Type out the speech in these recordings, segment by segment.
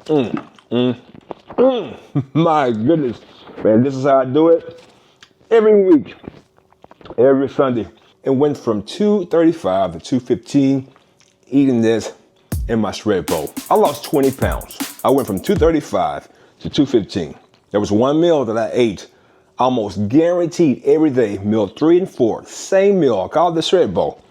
My goodness, man, this is how I do it every week, every Sunday. It went from 235 to 215 eating this in my shred bowl. I lost 20 pounds. I went from 235 to 215. There was one meal that I ate almost guaranteed every day, meal 3 and 4, same meal. I call it the shred bowl.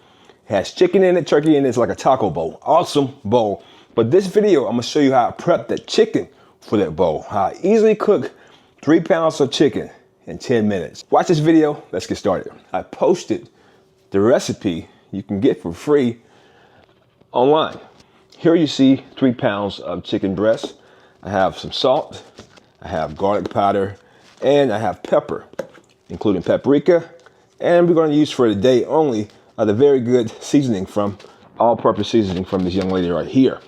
It has chicken in it, turkey in it. It's like a taco bowl. Awesome bowl. But this video, I'm gonna show you how I prep that chicken for that bowl. How I easily cook 3 pounds of chicken in 10 minutes. Watch this video, let's get started. I posted the recipe you can get for free online. Here you see 3 pounds of chicken breast. I have some salt, I have garlic powder, and I have pepper, including paprika. And we're gonna use for today only the very good seasoning from all-purpose seasoning from this young lady right here.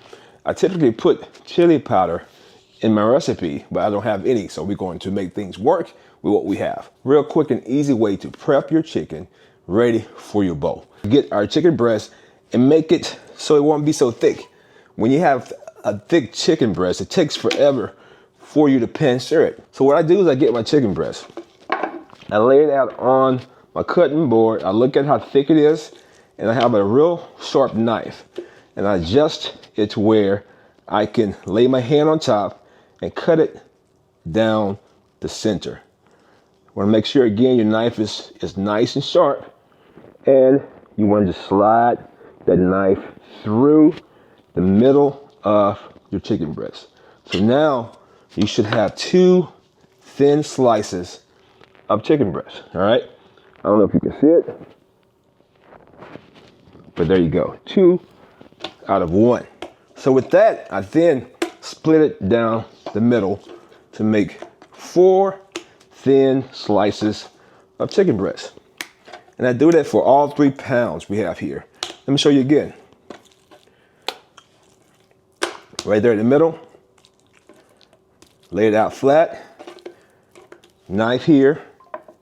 I typically put chili powder in my recipe, but I don't have any, so we're going to make things work with what we have. Real quick and easy way to prep your chicken ready for your bowl. Get our chicken breast and make it so it won't be so thick. When you have a thick chicken breast, it takes forever for you to pan sear it. So what I do is I get my chicken breast, I lay it out on my cutting board, I look at how thick it is, and I have a real sharp knife, and I adjust it to where I can lay my hand on top and cut it down the center. Want to make sure again your knife is nice and sharp, and you want to just slide that knife through the middle of your chicken breast. So now you should have 2 thin slices of chicken breast. All right, I don't know if you can see it, but there you go, 2 out of 1. So with that, I then split it down the middle to make 4 thin slices of chicken breast. And I do that for all 3 pounds we have here. Let me show you again. Right there in the middle, lay it out flat, knife here,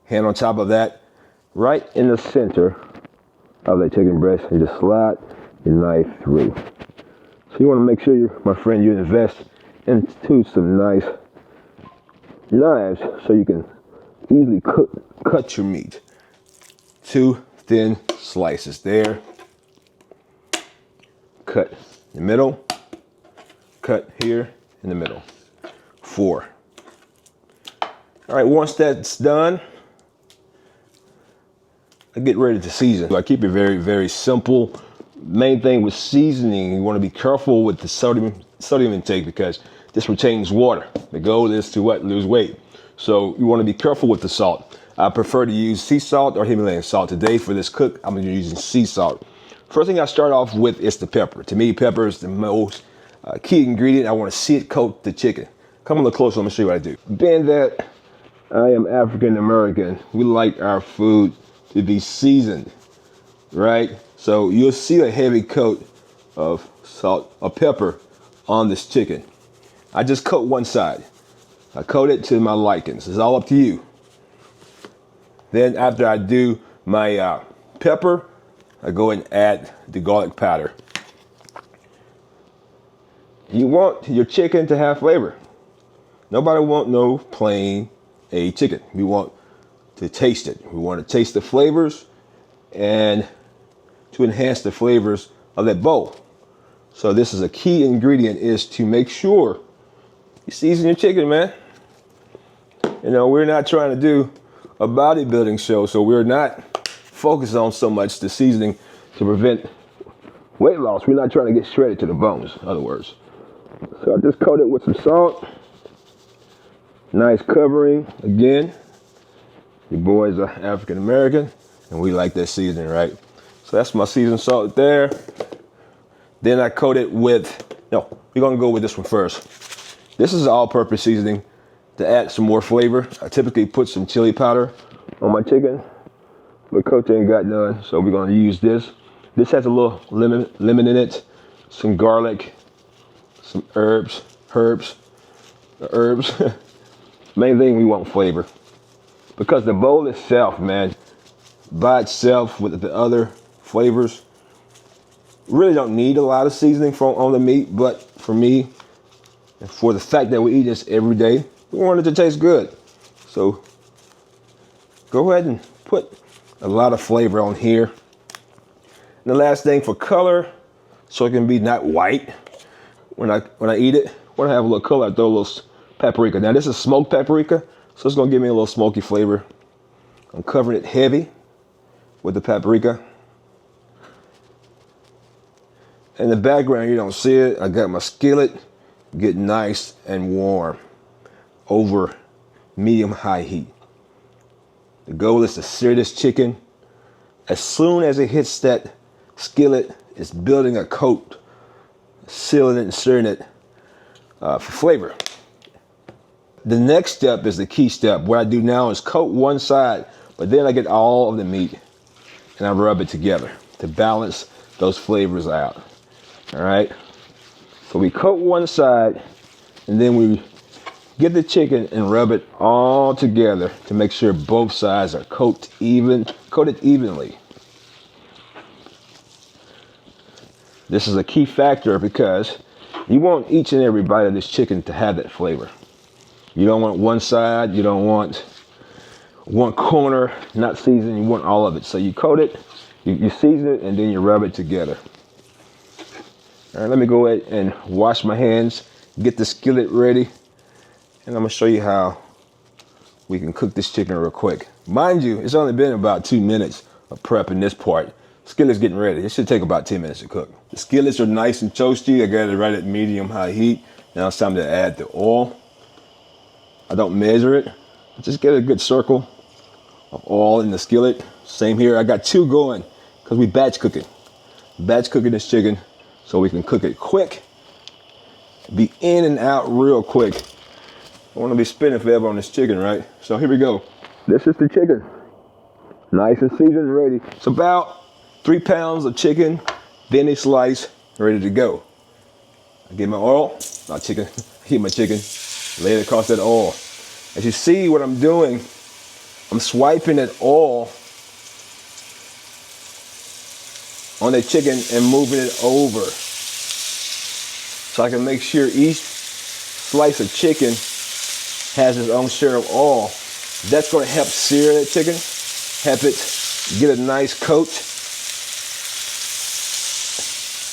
hand on top of that, right in the center of that chicken breast, and just slide your knife through. So you want to make sure, my friend, you invest into some nice knives so you can easily cut your meat. 2 thin slices there. Cut in the middle. Cut here in the middle. 4. All right, once that's done, I get ready to season. I keep it very, very simple. Main thing with seasoning, you want to be careful with the sodium intake because this retains water. The goal is to what? Lose weight. So you want to be careful with the salt. I prefer to use sea salt or Himalayan salt. Today for this cook, I'm using sea salt. First thing I start off with is the pepper. To me, pepper is the most key ingredient. I want to see it coat the chicken. Come a little closer, let me show you what I do. Being that I am African American, we like our food to be seasoned, right? So you'll see a heavy coat of salt or pepper on this chicken. I just coat one side. I coat it to my likings. It's all up to you. Then after I do my pepper, I go and add the garlic powder. You want your chicken to have flavor. Nobody want no plain a chicken. We want to taste it. We want to taste the flavors and to enhance the flavors of that bowl. So this is a key ingredient, is to make sure you season your chicken, man. You know, we're not trying to do a bodybuilding show, so we're not focused on so much the seasoning to prevent weight loss. We're not trying to get shredded to the bones, in other words. So I just coat it with some salt. Nice covering. Again, your boys are African American, and we like that seasoning, right? So that's my seasoned salt there. Then I coat it with, no, we're gonna go with this one first. This is all-purpose seasoning to add some more flavor. I typically put some chili powder on my chicken, but Coach ain't got none, so we're gonna use this. This has a little lemon in it, some garlic, some herbs. Main thing, we want flavor. Because the bowl itself, man, by itself with the other flavors, really don't need a lot of seasoning on the meat, but for me, And for the fact that we eat this every day, we want it to taste good. So go ahead and put a lot of flavor on here. And the last thing, for color, so it can be not white when I eat it. When I have a little color, I throw a little paprika. Now this is smoked paprika, so it's gonna give me a little smoky flavor. I'm covering it heavy with the paprika. In the background, you don't see it, I got my skillet getting nice and warm over medium-high heat. The goal is to sear this chicken. As soon as it hits that skillet, it's building a coat, sealing it and searing it for flavor. The next step is the key step. What I do now is coat one side, but then I get all of the meat and I rub it together to balance those flavors out. All right. So we coat one side and then we get the chicken and rub it all together to make sure both sides are coated evenly. This is a key factor because you want each and every bite of this chicken to have that flavor. You don't want one side, you don't want one corner not seasoned, you want all of it. So you coat it, you season it, and then you rub it together. All right, let me go ahead and wash my hands, get the skillet ready, and I'm gonna show you how we can cook this chicken real quick. Mind you, it's only been about 2 minutes of prepping this part. Skillet's getting ready. It should take about 10 minutes to cook. The skillets are nice and toasty. I got it right at medium-high heat. Now it's time to add the oil. I don't measure it. Just get a good circle of oil in the skillet. Same here. I got 2 going because we batch cooking. Batch cooking this chicken so we can cook it quick. Be in and out real quick. I want to be spinning forever on this chicken, right? So here we go. This is the chicken. Nice and seasoned and ready. It's about 3 pounds of chicken, thinly sliced, ready to go. I get my oil, not chicken, heat my chicken, lay it across that oil. As you see what I'm doing, I'm swiping that oil on the chicken and moving it over. So I can make sure each slice of chicken has its own share of oil. That's gonna help sear that chicken, help it get a nice coat,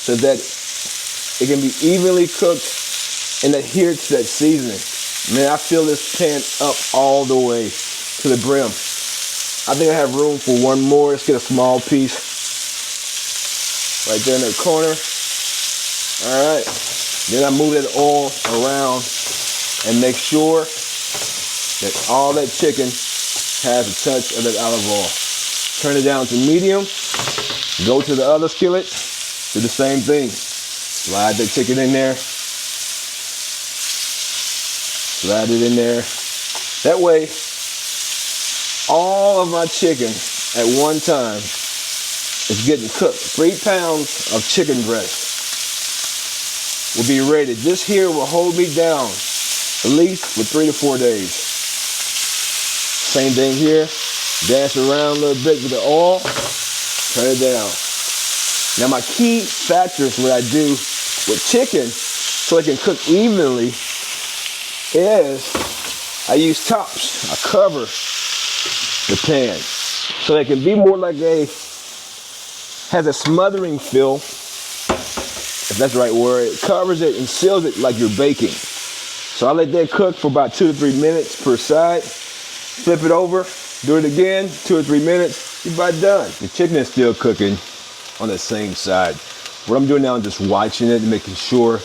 so that it can be evenly cooked and adhere to that seasoning. Man, I fill this pan up all the way to the brim. I think I have room for one more. Let's get a small piece right there in the corner. All right. Then I move that oil around and make sure that all that chicken has a touch of that olive oil. Turn it down to medium. Go to the other skillet. Do the same thing. Slide the chicken in there. Slide it in there. That way, all of my chicken at one time is getting cooked. 3 pounds of chicken breast will be ready. This here will hold me down at least for 3 to 4 days. Same thing here. Dash around a little bit with the oil. Turn it down. Now my key factors, what I do with chicken so it can cook evenly, is I use tops. I cover the pan so it can be more like has a smothering feel, if that's the right word. It covers it and seals it like you're baking. So I let that cook for about 2 to 3 minutes per side. Flip it over, do it again, 2 or 3 minutes, you're about done. The chicken is still cooking on the same side. What I'm doing now is just watching it and making sure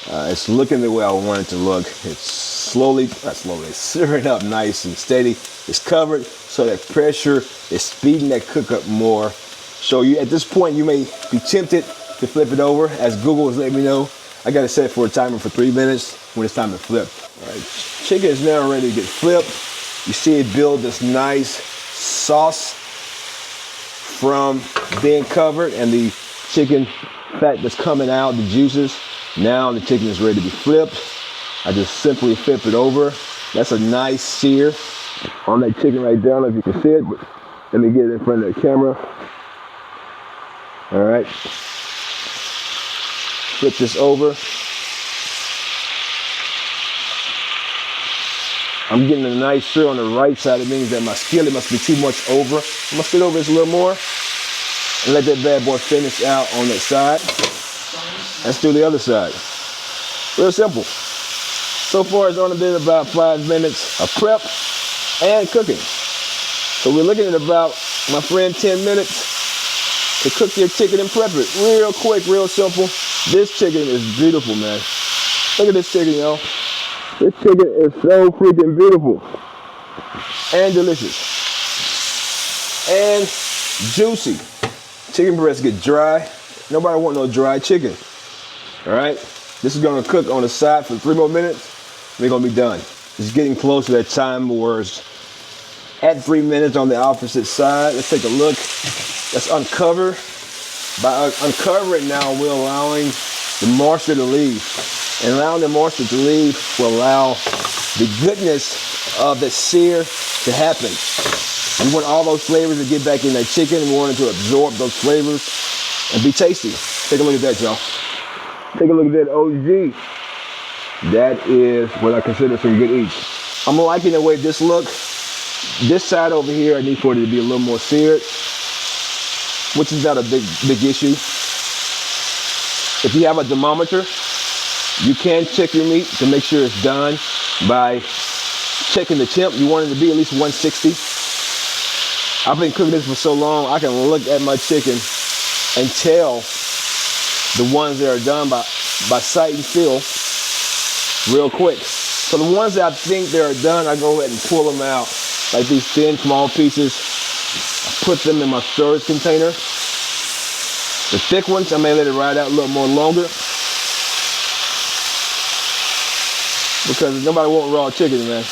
it's looking the way I want it to look. It's it's searing up nice and steady. It's covered, so that pressure is speeding that cook up more. So at this point, you may be tempted to flip it over, as Google has let me know. I got it set for a timer for 3 minutes when it's time to flip. All right, chicken is now ready to get flipped. You see it build this nice sauce from being covered and the chicken fat that's coming out, the juices. Now the chicken is ready to be flipped. I just simply flip it over. That's a nice sear on that chicken right there. I don't know if you can see it, but let me get it in front of the camera. All right. Flip this over. I'm getting a nice sear on the right side. It means that my skillet must be too much over. I'm gonna spit over this a little more and let that bad boy finish out on that side. Let's do the other side. Real simple. So far it's only been about 5 minutes of prep and cooking. So we're looking at about, my friend, 10 minutes to cook your chicken and prep it. Real quick, real simple. This chicken is beautiful, man. Look at this chicken, y'all. This chicken is so freaking beautiful and delicious and juicy. Chicken breasts get dry. Nobody want no dry chicken. All right, this is gonna cook on the side for 3 more minutes. We're gonna be done. It's getting close to that time where it's at 3 minutes on the opposite side. Let's take a look. Let's uncover. By uncovering now, we're allowing the moisture to leave. And allowing the moisture to leave will allow the goodness of the sear to happen. We want all those flavors to get back in that chicken. We want it to absorb those flavors and be tasty. Take a look at that, y'all. Take a look at that OG. That is what I consider some good eats. I'm liking the way this looks. This side over here, I need for it to be a little more seared, which is not a big issue. If you have a thermometer, you can check your meat to make sure it's done by checking the temp. You want it to be at least 160. I've been cooking this for so long, I can look at my chicken and tell the ones that are done by sight and feel real quick. So the ones that I think they are done, I go ahead and pull them out. Like these thin, small pieces, I put them in my storage container. The thick ones, I may let it ride out a little more longer, because nobody wants raw chicken, man.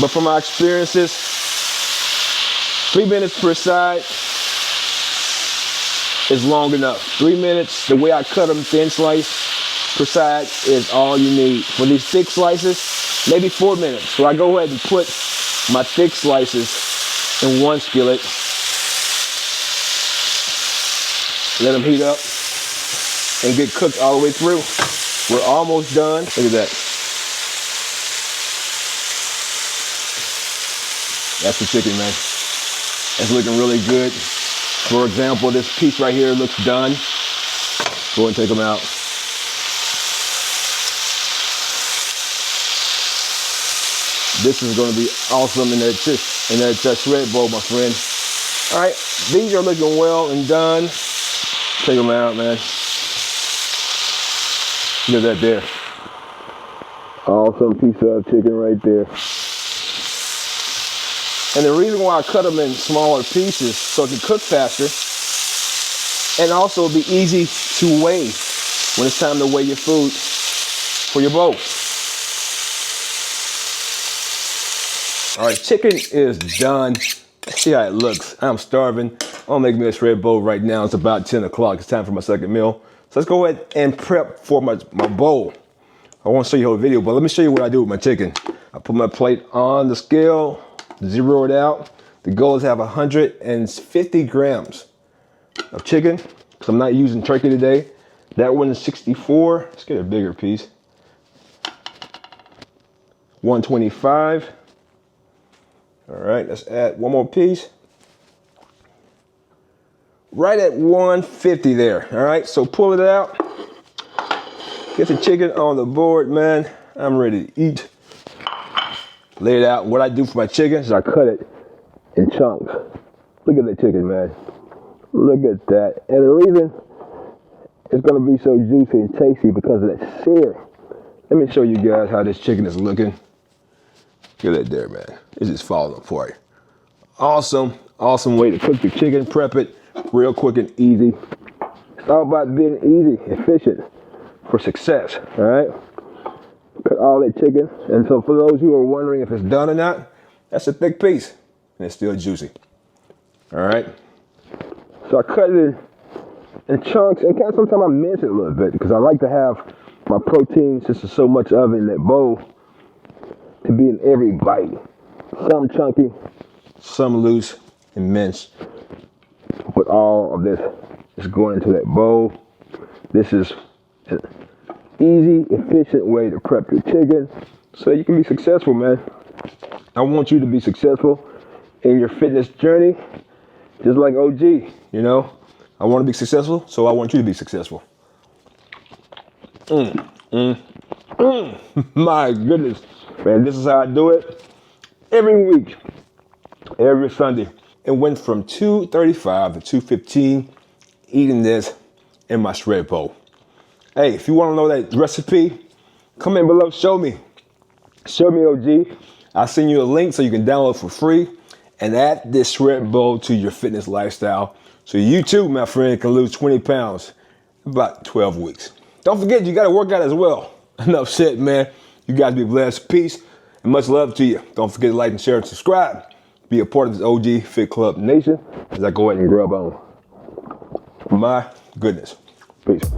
But from my experiences, 3 minutes per side is long enough. 3 minutes, the way I cut them, thin slice per side, is all you need. For these thick slices, maybe 4 minutes. So I go ahead and put my thick slices in one skillet. Let them heat up and get cooked all the way through. We're almost done. Look at that. That's the chicken, man. It's looking really good. For example, this piece right here looks done. Go and take them out. This is going to be awesome in that shred bowl, my friend. All right, these are looking well and done. Take them out, man. Look at that there. Awesome piece of chicken right there. And the reason why I cut them in smaller pieces so it can cook faster, and also be easy to weigh when it's time to weigh your food for your bowl. All right, chicken is done. Let's see how it looks. I'm starving. I'm gonna make me a shred bowl right now. It's about 10 o'clock. It's time for my second meal. So let's go ahead and prep for my bowl. I want to show you the whole video, but let me show you what I do with my chicken. I put my plate on the scale, zero it out. The goal is to have 150 grams of chicken, because I'm not using turkey today. That one is 64. Let's get a bigger piece. 125. All right, let's add one more piece. Right at 150 there. All right, so pull it out. Get the chicken on the board, man. I'm ready to eat. Lay it out. What I do for my chicken is I cut it in chunks. Look at the chicken, man. Look at that. And the reason it's gonna be so juicy and tasty because of that sear. Let me show you guys how this chicken is looking. Look at that there, man. It's just falling apart. Awesome, awesome way to cook your chicken. Prep it real quick and easy. It's all about being easy, efficient for success, all right? Cut all that chicken. And so for those who are wondering if it's done or not, that's a thick piece and it's still juicy, all right? So I cut it in chunks, and kind of sometimes I mince it a little bit because I like to have my protein, since there's so much of it in that bowl, to be in every bite. Some chunky, some loose and minced. But all of this is going into that bowl. This is easy, efficient way to prep your chicken so you can be successful, man. I want you to be successful in your fitness journey, just like OG, you know. I want to be successful, so I want you to be successful. My goodness, man, this is how I do it every week, every Sunday. It went from 2:35 to 2:15 eating this in my shred bowl. Hey, if you want to know that recipe, comment below, show me. Show me, OG. I'll send you a link so you can download for free and add this shred bowl to your fitness lifestyle so you too, my friend, can lose 20 pounds in about 12 weeks. Don't forget, you got to work out as well. Enough said, man. You guys be blessed. Peace and much love to you. Don't forget to like and share and subscribe. Be a part of this OG Fit Club Nation as I go ahead and grub on. My goodness. Peace.